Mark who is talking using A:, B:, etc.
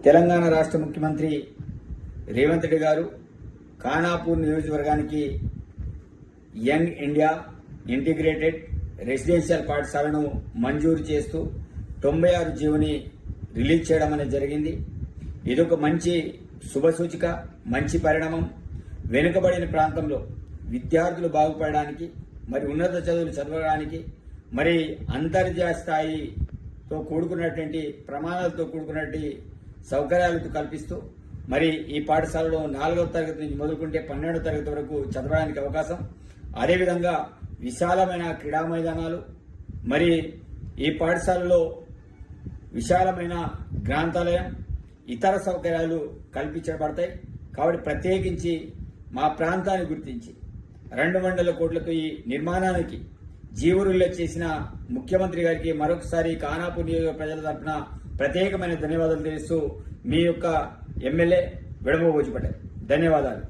A: తెలంగాణ రాష్ట్ర ముఖ్యమంత్రి రేవంత్ రెడ్డి గారు ఖానాపూర్ నియోజకవర్గానికి యంగ్ ఇండియా ఇంటిగ్రేటెడ్ రెసిడెన్షియల్ పాఠశాలను మంజూరు చేస్తూ 96 జీవోని రిలీజ్ చేయడం అనేది జరిగింది. ఇదొక మంచి శుభసూచిక, మంచి పరిణామం. వెనుకబడిన ప్రాంతంలో విద్యార్థులు బాగుపడడానికి, మరి ఉన్నత చదువులు చదవడానికి, మరి అంతర్జాతీయ స్థాయితో కూడుకున్నటువంటి ప్రమాణాలతో కూడుకున్నటువంటి సౌకర్యాలతో కల్పిస్తూ మరి ఈ పాఠశాలలో 4వ తరగతి నుంచి మొదలుకుంటే 12వ తరగతి వరకు చదవడానికి అవకాశం, అదేవిధంగా విశాలమైన క్రీడా మైదానాలు, మరి ఈ పాఠశాలలో విశాలమైన గ్రంథాలయం, ఇతర సౌకర్యాలు కల్పించబడతాయి. కాబట్టి ప్రత్యేకించి మా ప్రాంతాన్ని గుర్తించి 200 కోట్లతో ఈ నిర్మాణానికి జీవరుల్లో చేసిన ముఖ్యమంత్రి గారికి మరొకసారి ఖానాపూర్ నియోజకవర్గ ప్రజల తరఫున ప్రత్యేకమైన ధన్యవాదాలు తెలుస్తూ మీ యొక్క ఎమ్మెల్యే వెడమబోజు పటేల్. ధన్యవాదాలు.